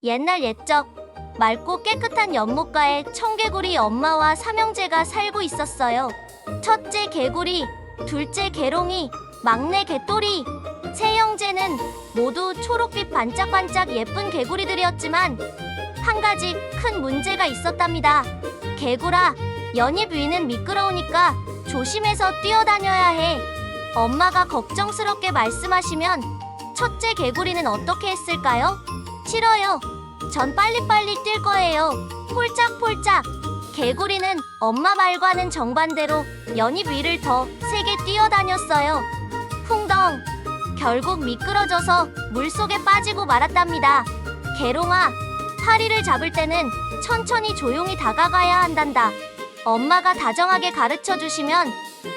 옛날 옛적 맑고 깨끗한 연못가에 청개구리 엄마와 삼형제가 살고 있었어요. 첫째 개구리, 둘째 개롱이, 막내 개또리. 세 형제는 모두 초록빛 반짝반짝 예쁜 개구리들이었지만 한 가지 큰 문제가 있었답니다. 개구라, 연잎 위는 미끄러우니까 조심해서 뛰어다녀야 해. 엄마가 걱정스럽게 말씀하시면 첫째 개구리는 어떻게 했을까요? 싫어요. 전 빨리빨리 뛸 거예요. 폴짝폴짝. 개구리는 엄마 말과는 정반대로 연잎 위를 더 세게 뛰어다녔어요. 풍덩. 결국 미끄러져서 물속에 빠지고 말았답니다. 개롱아, 파리를 잡을 때는 천천히 조용히 다가가야 한단다. 엄마가 다정하게 가르쳐 주시면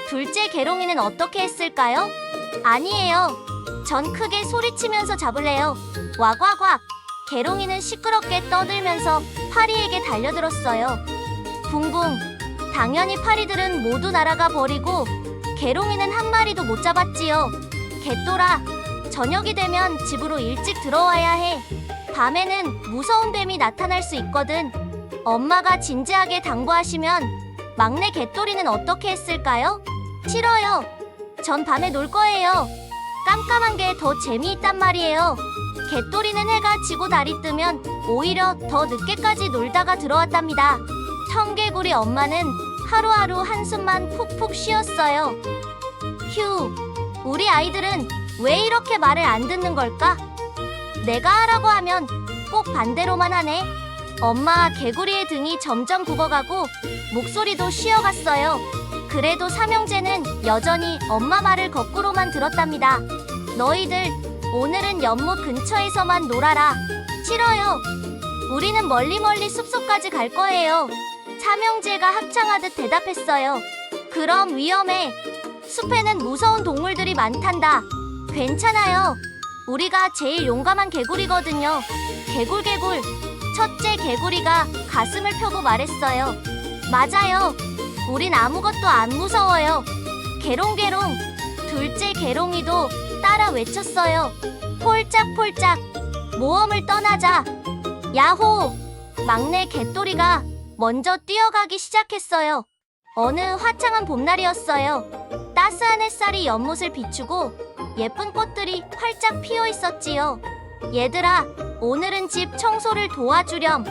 둘째 개롱이는 어떻게 했을까요? 아니에요. 전 크게 소리치면서 잡을래요. 왁왁왁. 개롱이는 시끄럽게 떠들면서 파리에게 달려들었어요. 붕붕. 당연히 파리들은 모두 날아가 버리고 개롱이는 한 마리도 못 잡았지요. 개또라, 저녁이 되면 집으로 일찍 들어와야 해. 밤에는 무서운 뱀이 나타날 수 있거든. 엄마가 진지하게 당부하시면 막내 개또리는 어떻게 했을까요? 싫어요. 전 밤에 놀 거예요. 깜깜한 게 더 재미있단 말이에요. 개또리는 해가 지고 달이 뜨면 오히려 더 늦게까지 놀다가 들어왔답니다. 청개구리 엄마는 하루하루 한숨만 푹푹 쉬었어요. 휴, 우리 아이들은 왜 이렇게 말을 안 듣는 걸까? 내가 하라고 하면 꼭 반대로만 하네. 엄마 개구리의 등이 점점 굽어가고 목소리도 쉬어갔어요. 그래도 삼형제는 여전히 엄마 말을 거꾸로만 들었답니다. 너희들 오늘은 연못 근처에서만 놀아라. 싫어요. 우리는 멀리 숲속까지 갈 거예요. 삼형제가 합창하듯 대답했어요. 그럼 위험해. 숲에는 무서운 동물들이 많단다. 괜찮아요. 우리가 제일 용감한 개구리거든요. 개굴개굴. 첫째 개구리가 가슴을 펴고 말했어요. 맞아요. 우린 아무것도 안 무서워요. 개롱개롱. 둘째 개롱이도 따라 외쳤어요. 폴짝폴짝. 모험을 떠나자. 야호! 막내 개또리가 먼저 뛰어가기 시작했어요. 어느 화창한 봄날이었어요. 따스한 햇살이 연못을 비추고 예쁜 꽃들이 활짝 피어 있었지요. 얘들아, 오늘은 집 청소를 도와주렴.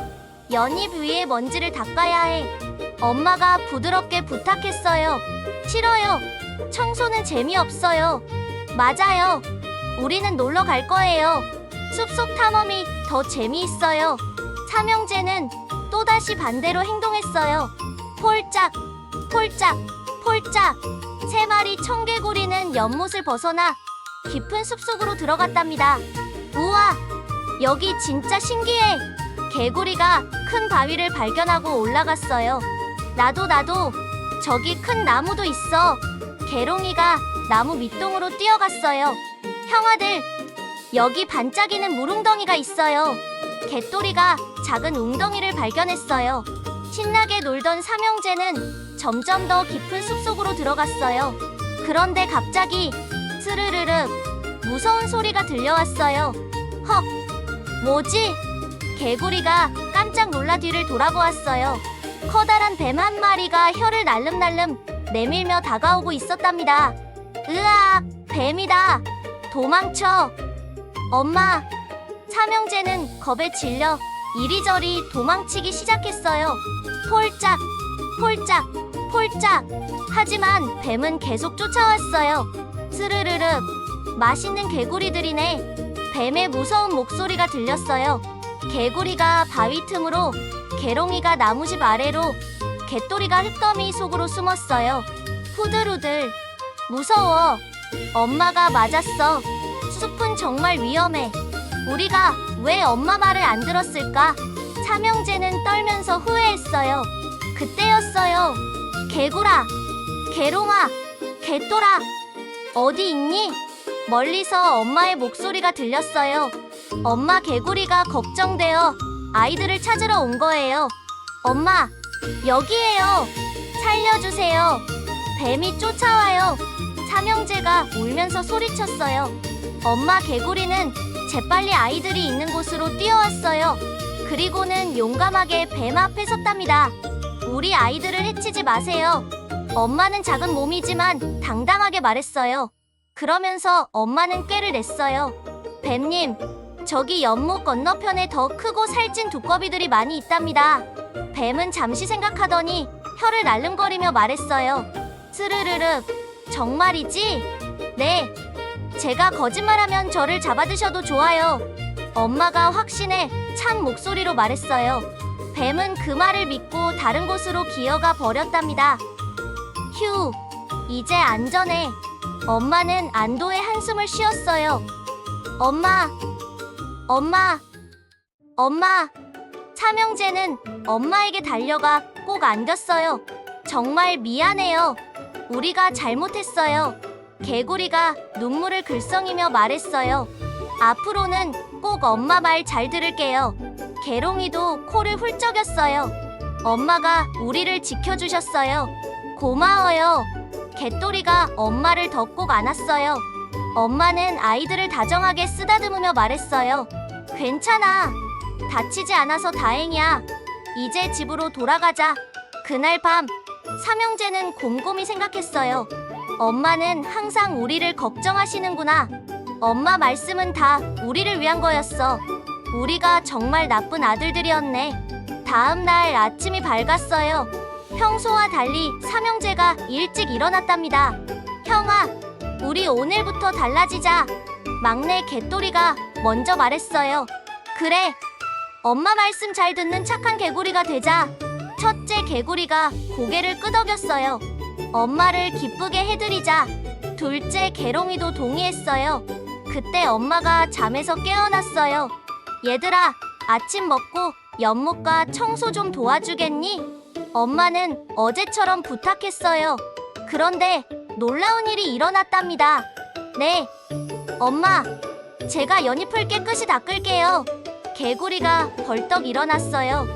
연잎 위에 먼지를 닦아야 해. 엄마가 부드럽게 부탁했어요. 싫어요. 청소는 재미없어요. 맞아요. 우리는 놀러 갈 거예요. 숲속 탐험이 더 재미있어요. 삼형제는 또다시 반대로 행동했어요. 폴짝, 폴짝, 폴짝. 세 마리 청개구리는 연못을 벗어나 깊은 숲속으로 들어갔답니다. 우와, 여기 진짜 신기해. 개구리가 큰 바위를 발견하고 올라갔어요. 나도. 저기 큰 나무도 있어. 개롱이가 나무 밑동으로 뛰어갔어요. 형아들, 여기 반짝이는 물웅덩이가 있어요. 개또리가 작은 웅덩이를 발견했어요. 신나게 놀던 삼형제는 점점 더 깊은 숲속으로 들어갔어요. 그런데 갑자기 스르르륵 무서운 소리가 들려왔어요. 헉, 뭐지? 개구리가 깜짝 놀라 뒤를 돌아보았어요. 커다란 뱀 한 마리가 혀를 날름날름 내밀며 다가오고 있었답니다. 으악, 뱀이다. 도망쳐. 엄마. 삼형제는 겁에 질려 이리저리 도망치기 시작했어요. 폴짝, 폴짝, 폴짝. 하지만 뱀은 계속 쫓아왔어요. 스르르륵. 맛있는 개구리들이네. 뱀의 무서운 목소리가 들렸어요. 개구리가 바위 틈으로, 개롱이가 나무집 아래로, 개또리가 흙더미 속으로 숨었어요. 후들후들. 무서워. 엄마가 맞았어. 숲은 정말 위험해. 우리가 왜 엄마 말을 안 들었을까? 삼형제는 떨면서 후회했어요. 그때였어요. 개구라, 개롱아, 개또라. 어디 있니? 멀리서 엄마의 목소리가 들렸어요. 엄마 개구리가 걱정되어 아이들을 찾으러 온 거예요. 엄마, 여기에요. 살려주세요. 뱀이 쫓아와요. 삼형제가 울면서 소리쳤어요. 엄마 개구리는 재빨리 아이들이 있는 곳으로 뛰어왔어요. 그리고는 용감하게 뱀 앞에 섰답니다. 우리 아이들을 해치지 마세요. 엄마는 작은 몸이지만 당당하게 말했어요. 그러면서 엄마는 꾀를 냈어요. 뱀님, 저기 연못 건너편에 더 크고 살찐 두꺼비들이 많이 있답니다. 뱀은 잠시 생각하더니 혀를 날름거리며 말했어요. 스르르륵, 정말이지? 네, 제가 거짓말하면 저를 잡아드셔도 좋아요. 엄마가 확신에 찬 목소리로 말했어요. 뱀은 그 말을 믿고 다른 곳으로 기어가 버렸답니다. 휴, 이제 안전해. 엄마는 안도의 한숨을 쉬었어요. 엄마, 엄마, 엄마. 삼형제는 엄마에게 달려가 꼭 안겼어요. 정말 미안해요. 우리가 잘못했어요. 개구리가 눈물을 글썽이며 말했어요. 앞으로는 꼭 엄마 말 잘 들을게요. 개롱이도 코를 훌쩍였어요. 엄마가 우리를 지켜주셨어요. 고마워요. 개또리가 엄마를 더 꼭 안았어요. 엄마는 아이들을 다정하게 쓰다듬으며 말했어요. 괜찮아. 다치지 않아서 다행이야. 이제 집으로 돌아가자. 그날 밤, 삼형제는 곰곰이 생각했어요. 엄마는 항상 우리를 걱정하시는구나. 엄마 말씀은 다 우리를 위한 거였어. 우리가 정말 나쁜 아들들이었네. 다음 날 아침이 밝았어요. 평소와 달리 삼형제가 일찍 일어났답니다. 형아, 우리 오늘부터 달라지자. 막내 개또리가 먼저 말했어요. 그래, 엄마 말씀 잘 듣는 착한 개구리가 되자. 첫째 개구리가 고개를 끄덕였어요. 엄마를 기쁘게 해드리자. 둘째 개롱이도 동의했어요. 그때 엄마가 잠에서 깨어났어요. 얘들아, 아침 먹고 연못과 청소 좀 도와주겠니? 엄마는 어제처럼 부탁했어요. 그런데 놀라운 일이 일어났답니다. 네, 엄마, 제가 연잎을 깨끗이 닦을게요. 개구리가 벌떡 일어났어요.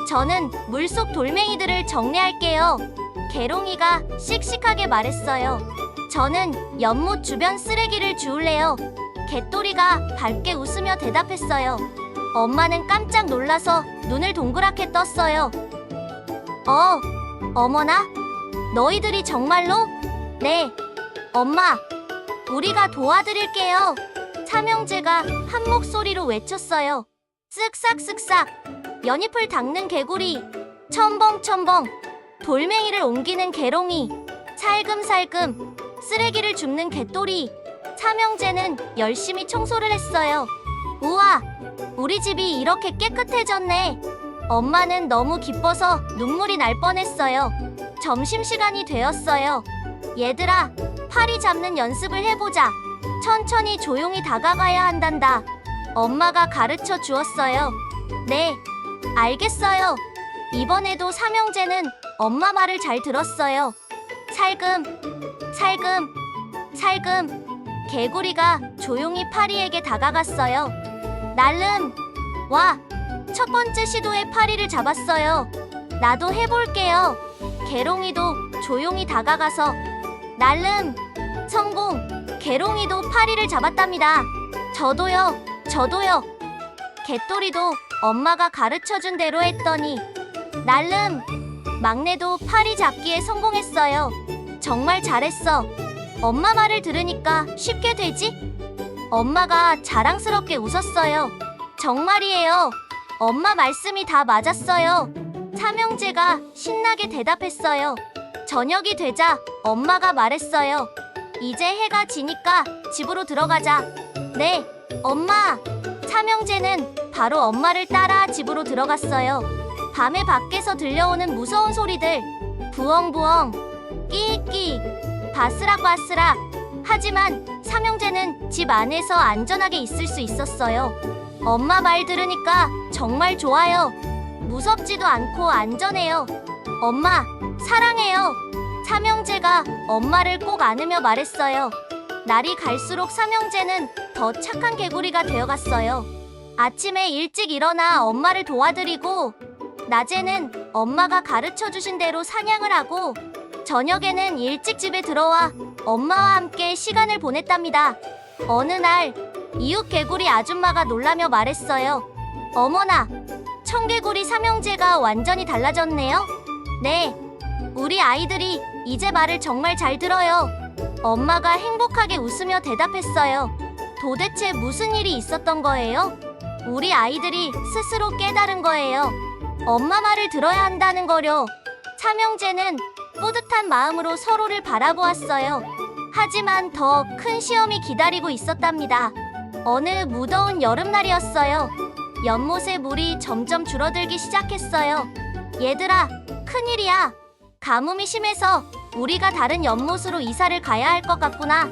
저는 물속 돌멩이들을 정리할게요. 개롱이가 씩씩하게 말했어요. 저는 연못 주변 쓰레기를 주울래요. 개또리가 밝게 웃으며 대답했어요. 엄마는 깜짝 놀라서 눈을 동그랗게 떴어요. 어머나? 너희들이 정말로? 네, 엄마, 우리가 도와드릴게요. 삼형제가 한 목소리로 외쳤어요. 쓱싹쓱싹, 연잎을 닦는 개구리, 첨벙첨벙, 돌멩이를 옮기는 개롱이, 살금살금, 쓰레기를 줍는 개또리. 삼형제는 열심히 청소를 했어요. 우와, 우리 집이 이렇게 깨끗해졌네. 엄마는 너무 기뻐서 눈물이 날 뻔했어요. 점심시간이 되었어요. 얘들아, 파리 잡는 연습을 해보자. 천천히 조용히 다가가야 한단다. 엄마가 가르쳐 주었어요. 네, 알겠어요. 이번에도 삼형제는 엄마 말을 잘 들었어요. 살금, 살금, 살금. 개구리가 조용히 파리에게 다가갔어요. 날름, 와, 첫 번째 시도에 파리를 잡았어요. 나도 해볼게요. 개롱이도 조용히 다가가서 날름, 성공. 개롱이도 파리를 잡았답니다. 저도요, 저도요. 개또리도 엄마가 가르쳐준 대로 했더니 날름, 막내도 파리 잡기에 성공했어요. 정말 잘했어. 엄마 말을 들으니까 쉽게 되지? 엄마가 자랑스럽게 웃었어요. 정말이에요. 엄마 말씀이 다 맞았어요. 삼형제가 신나게 대답했어요. 저녁이 되자 엄마가 말했어요. 이제 해가 지니까 집으로 들어가자. 네, 엄마. 삼형제는 바로 엄마를 따라 집으로 들어갔어요. 밤에 밖에서 들려오는 무서운 소리들, 부엉부엉, 끼익끼익, 바스락바스락. 하지만 삼형제는 집 안에서 안전하게 있을 수 있었어요. 엄마 말 들으니까 정말 좋아요. 무섭지도 않고 안전해요. 엄마, 사랑해요. 삼형제가 엄마를 꼭 안으며 말했어요. 날이 갈수록 삼형제는 더 착한 개구리가 되어갔어요. 아침에 일찍 일어나 엄마를 도와드리고, 낮에는 엄마가 가르쳐주신 대로 사냥을 하고, 저녁에는 일찍 집에 들어와 엄마와 함께 시간을 보냈답니다. 어느 날 이웃 개구리 아줌마가 놀라며 말했어요. 어머나, 청개구리 삼형제가 완전히 달라졌네요. 네, 우리 아이들이 이제 말을 정말 잘 들어요. 엄마가 행복하게 웃으며 대답했어요. 도대체 무슨 일이 있었던 거예요? 우리 아이들이 스스로 깨달은 거예요. 엄마 말을 들어야 한다는 거요. 삼형제는 뿌듯한 마음으로 서로를 바라보았어요. 하지만 더 큰 시험이 기다리고 있었답니다. 어느 무더운 여름날이었어요. 연못의 물이 점점 줄어들기 시작했어요. 얘들아, 큰일이야. 가뭄이 심해서 우리가 다른 연못으로 이사를 가야 할 것 같구나.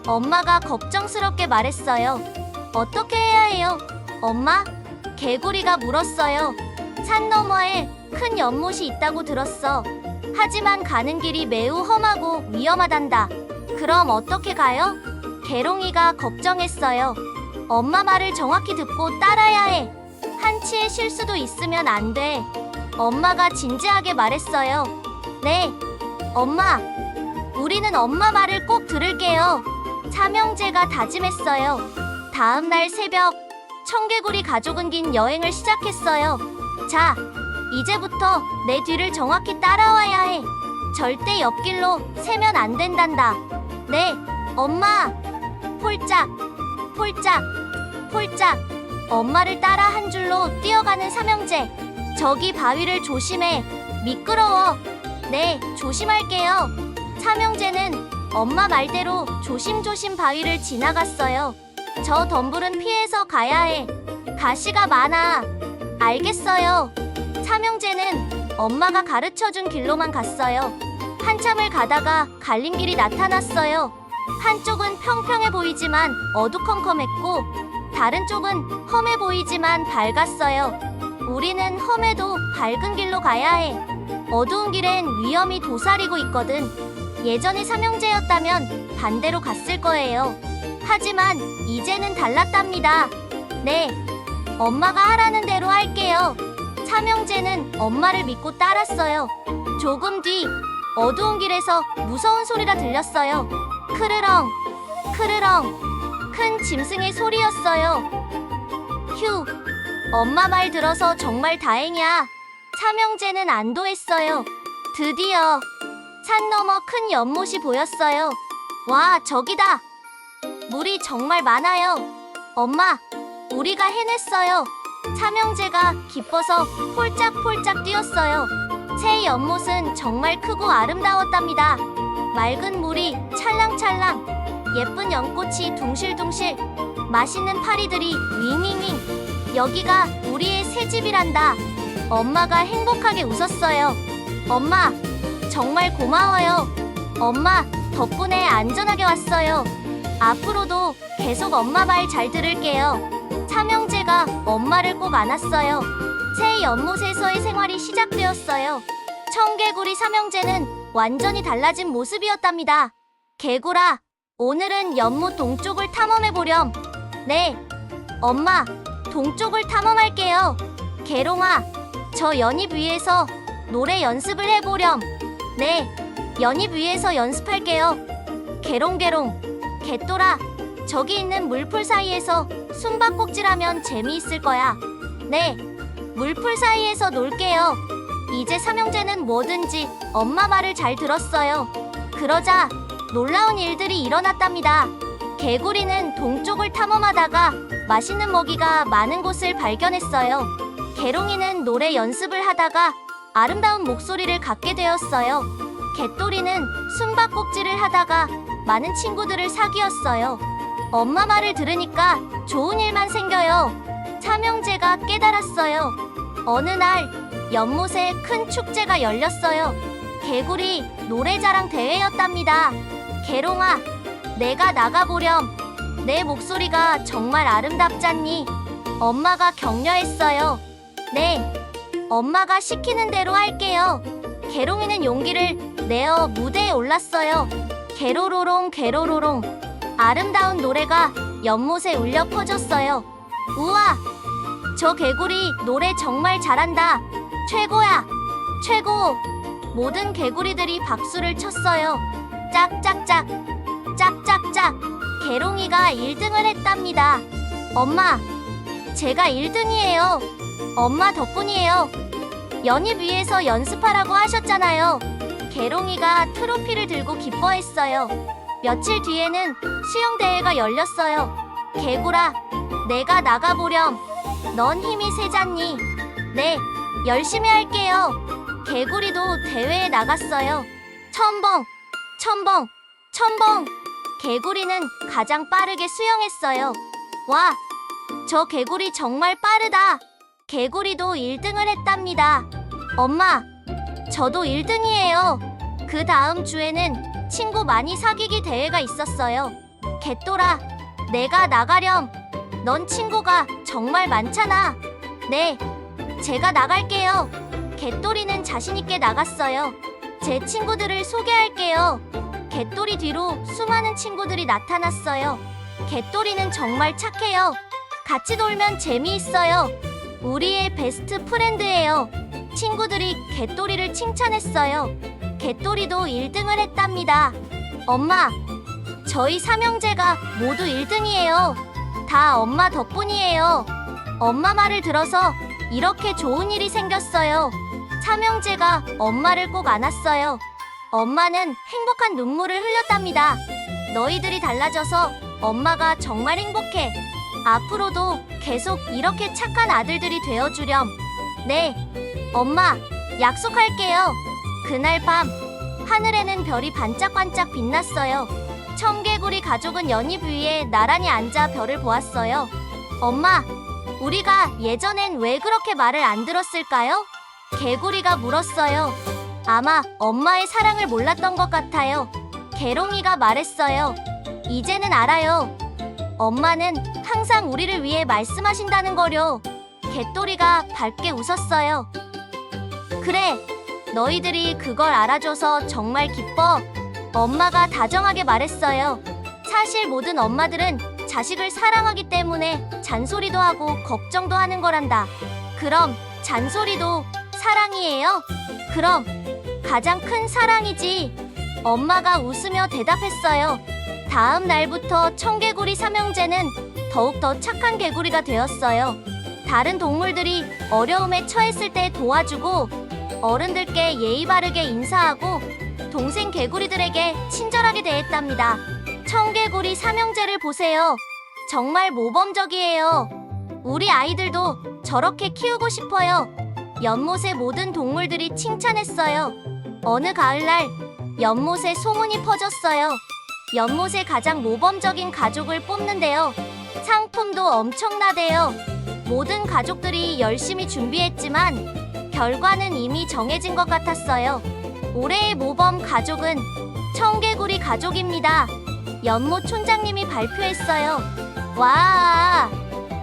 엄마가 걱정스럽게 말했어요. 어떻게 해야 해요, 엄마? 개구리가 물었어요. 산 너머에 큰 연못이 있다고 들었어. 하지만 가는 길이 매우 험하고 위험하단다. 그럼 어떻게 가요? 개롱이가 걱정했어요. 엄마 말을 정확히 듣고 따라야 해. 한치의 실수도 있으면 안 돼. 엄마가 진지하게 말했어요. 네, 엄마. 우리는 엄마 말을 꼭 들을게요. 삼형제가 다짐했어요. 다음 날 새벽, 청개구리 가족은 긴 여행을 시작했어요. 자, 이제부터 내 뒤를 정확히 따라와야 해. 절대 옆길로 새면 안 된단다. 네, 엄마. 폴짝, 폴짝, 폴짝. 엄마를 따라 한 줄로 뛰어가는 삼형제. 저기 바위를 조심해. 미끄러워. 네, 조심할게요. 삼형제는 엄마 말대로 조심조심 바위를 지나갔어요. 저 덤불은 피해서 가야 해. 가시가 많아. 알겠어요. 삼형제는 엄마가 가르쳐준 길로만 갔어요. 한참을 가다가 갈림길이 나타났어요. 한쪽은 평평해 보이지만 어두컴컴했고 다른 쪽은 험해 보이지만 밝았어요. 우리는 험해도 밝은 길로 가야 해. 어두운 길엔 위험이 도사리고 있거든. 예전에 삼형제였다면 반대로 갔을 거예요. 하지만 이제는 달랐답니다. 네, 엄마가 하라는 대로 할게요. 삼형제는 엄마를 믿고 따랐어요. 조금 뒤 어두운 길에서 무서운 소리가 들렸어요. 크르렁, 크르렁. 큰 짐승의 소리였어요. 휴, 엄마 말 들어서 정말 다행이야. 삼형제는 안도했어요. 드디어 산 너머 큰 연못이 보였어요. 와, 저기다. 물이 정말 많아요. 엄마, 우리가 해냈어요. 삼형제가 기뻐서 폴짝폴짝 뛰었어요. 새 연못은 정말 크고 아름다웠답니다. 맑은 물이 찰랑찰랑, 예쁜 연꽃이 둥실둥실, 맛있는 파리들이 윙윙윙. 여기가 우리의 새 집이란다. 엄마가 행복하게 웃었어요. 엄마, 정말 고마워요. 엄마, 덕분에 안전하게 왔어요. 앞으로도 계속 엄마 말 잘 들을게요. 삼형제가 엄마를 꼭 안았어요. 새 연못에서의 생활이 시작되었어요. 청개구리 삼형제는 완전히 달라진 모습이었답니다. 개구라, 오늘은 연못 동쪽을 탐험해보렴. 네, 엄마, 동쪽을 탐험할게요. 개롱아, 저 연잎 위에서 노래 연습을 해보렴. 네, 연잎 위에서 연습할게요. 개롱개롱, 개또라, 저기 있는 물풀 사이에서 숨바꼭질하면 재미있을 거야. 네, 물풀 사이에서 놀게요. 이제 삼형제는 뭐든지 엄마 말을 잘 들었어요. 그러자 놀라운 일들이 일어났답니다. 개구리는 동쪽을 탐험하다가 맛있는 먹이가 많은 곳을 발견했어요. 개롱이는 노래 연습을 하다가 아름다운 목소리를 갖게 되었어요. 개또리는 숨바꼭질을 하다가 많은 친구들을 사귀었어요. 엄마 말을 들으니까 좋은 일만 생겨요. 삼형제가 깨달았어요. 어느 날 연못에 큰 축제가 열렸어요. 개구리 노래자랑 대회였답니다. 개롱아, 내가 나가보렴. 내 목소리가 정말 아름답잖니? 엄마가 격려했어요. 네, 엄마가 시키는 대로 할게요. 개롱이는 용기를 내어 무대에 올랐어요. 개로로롱 개로로롱. 아름다운 노래가 연못에 울려 퍼졌어요. 우와, 저 개구리 노래 정말 잘한다. 최고야, 최고. 모든 개구리들이 박수를 쳤어요. 짝짝짝, 짝짝짝. 개롱이가 1등을 했답니다. 엄마, 제가 1등이에요. 엄마 덕분이에요. 연희위에서 연습하라고 하셨잖아요. 개롱이가 트로피를 들고 기뻐했어요. 며칠 뒤에는 수영대회가 열렸어요. 개구라, 내가 나가보렴. 넌 힘이 세잖니? 네, 열심히 할게요. 개구리도 대회에 나갔어요. 첨벙, 첨벙, 첨벙. 개구리는 가장 빠르게 수영했어요. 와, 저 개구리 정말 빠르다. 개구리도 1등을 했답니다. 엄마, 저도 1등이에요. 그 다음 주에는 친구 많이 사귀기 대회가 있었어요. 개또라, 내가 나가렴. 넌 친구가 정말 많잖아. 네, 제가 나갈게요. 개또리는 자신있게 나갔어요. 제 친구들을 소개할게요. 개또리 뒤로 수많은 친구들이 나타났어요. 개또리는 정말 착해요. 같이 놀면 재미있어요. 우리의 베스트 프렌드예요. 친구들이 개또리를 칭찬했어요. 개또리도 1등을 했답니다. 엄마, 저희 삼형제가 모두 1등이에요. 다 엄마 덕분이에요. 엄마 말을 들어서 이렇게 좋은 일이 생겼어요. 삼형제가 엄마를 꼭 안았어요. 엄마는 행복한 눈물을 흘렸답니다. 너희들이 달라져서 엄마가 정말 행복해. 앞으로도 계속 이렇게 착한 아들들이 되어주렴. 네, 엄마, 약속할게요. 그날 밤, 하늘에는 별이 반짝반짝 빛났어요. 청개구리 가족은 연잎 위에 나란히 앉아 별을 보았어요. 엄마, 우리가 예전엔 왜 그렇게 말을 안 들었을까요? 개구리가 물었어요. 아마 엄마의 사랑을 몰랐던 것 같아요. 개롱이가 말했어요. 이제는 알아요. 엄마는 항상 우리를 위해 말씀하신다는 거요. 개또리가 밝게 웃었어요. 그래, 너희들이 그걸 알아줘서 정말 기뻐. 엄마가 다정하게 말했어요. 사실 모든 엄마들은 자식을 사랑하기 때문에 잔소리도 하고 걱정도 하는 거란다. 그럼 잔소리도 사랑이에요? 그럼 가장 큰 사랑이지. 엄마가 웃으며 대답했어요. 다음 날부터 청개구리 삼형제는 더욱더 착한 개구리가 되었어요. 다른 동물들이 어려움에 처했을 때 도와주고, 어른들께 예의 바르게 인사하고, 동생 개구리들에게 친절하게 대했답니다. 청개구리 삼형제를 보세요. 정말 모범적이에요. 우리 아이들도 저렇게 키우고 싶어요. 연못의 모든 동물들이 칭찬했어요. 어느 가을날 연못에 소문이 퍼졌어요. 연못의 가장 모범적인 가족을 뽑는데요. 상품도 엄청나대요. 모든 가족들이 열심히 준비했지만 결과는 이미 정해진 것 같았어요. 올해의 모범 가족은 청개구리 가족입니다. 연못 촌장님이 발표했어요. 와,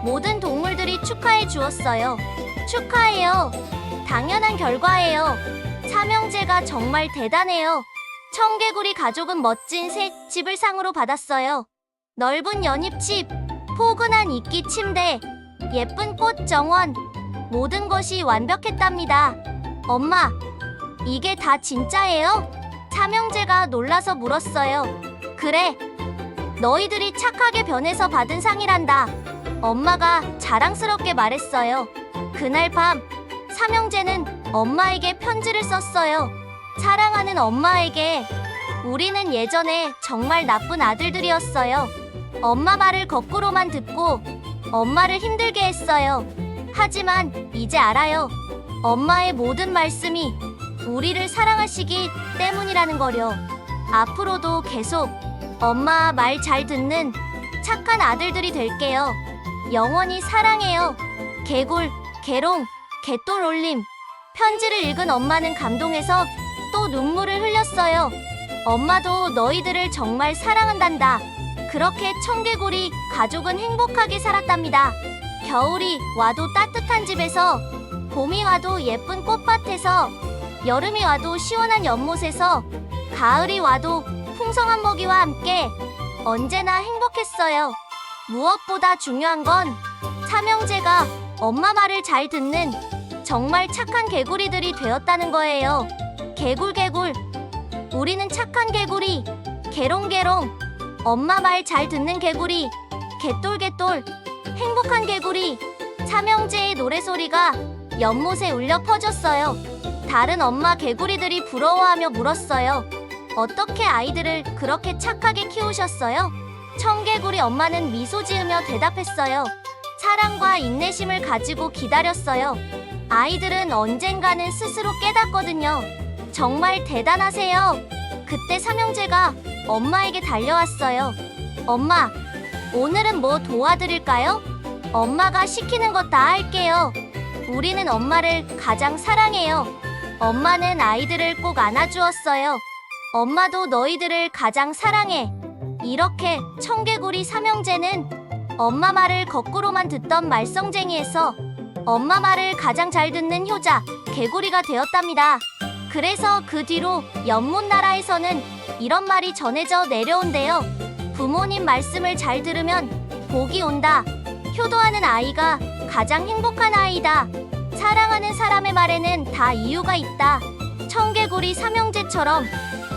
모든 동물들이 축하해 주었어요. 축하해요. 당연한 결과예요. 삼형제가 정말 대단해요. 청개구리 가족은 멋진 새 집을 상으로 받았어요. 넓은 연잎집, 포근한 이끼 침대, 예쁜 꽃 정원, 모든 것이 완벽했답니다. 엄마, 이게 다 진짜예요? 삼형제가 놀라서 물었어요. 그래, 너희들이 착하게 변해서 받은 상이란다. 엄마가 자랑스럽게 말했어요. 그날 밤, 삼형제는 엄마에게 편지를 썼어요. 사랑하는 엄마에게, 우리는 예전에 정말 나쁜 아들들이었어요. 엄마 말을 거꾸로만 듣고 엄마를 힘들게 했어요. 하지만 이제 알아요. 엄마의 모든 말씀이 우리를 사랑하시기 때문이라는 거려. 앞으로도 계속 엄마 말 잘 듣는 착한 아들들이 될게요. 영원히 사랑해요. 개굴, 개롱, 개똘올림. 편지를 읽은 엄마는 감동해서 또 눈물을 흘렸어요. 엄마도 너희들을 정말 사랑한단다. 그렇게 청개구리 가족은 행복하게 살았답니다. 겨울이 와도 따뜻한 집에서, 봄이 와도 예쁜 꽃밭에서, 여름이 와도 시원한 연못에서, 가을이 와도 풍성한 먹이와 함께 언제나 행복했어요. 무엇보다 중요한 건 삼형제가 엄마 말을 잘 듣는 정말 착한 개구리들이 되었다는 거예요. 개굴개굴, 우리는 착한 개구리. 개롱개롱, 엄마 말 잘 듣는 개구리, 개똘개똘, 행복한 개구리. 삼형제의 노래소리가 연못에 울려 퍼졌어요. 다른 엄마 개구리들이 부러워하며 물었어요. 어떻게 아이들을 그렇게 착하게 키우셨어요? 청개구리 엄마는 미소 지으며 대답했어요. 사랑과 인내심을 가지고 기다렸어요. 아이들은 언젠가는 스스로 깨닫거든요. 정말 대단하세요. 그때 삼형제가 엄마에게 달려왔어요. 엄마, 오늘은 뭐 도와드릴까요? 엄마가 시키는 거 다 할게요. 우리는 엄마를 가장 사랑해요. 엄마는 아이들을 꼭 안아주었어요. 엄마도 너희들을 가장 사랑해. 이렇게 청개구리 삼형제는 엄마 말을 거꾸로만 듣던 말썽쟁이에서 엄마 말을 가장 잘 듣는 효자, 개구리가 되었답니다. 그래서 그 뒤로 연못 나라에서는 이런 말이 전해져 내려온대요. 부모님 말씀을 잘 들으면 복이 온다. 효도하는 아이가 가장 행복한 아이다. 사랑하는 사람의 말에는 다 이유가 있다. 청개구리 삼형제처럼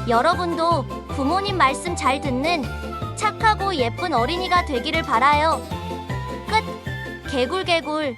여러분도 부모님 말씀 잘 듣는 착하고 예쁜 어린이가 되기를 바라요. 끝. 개굴개굴.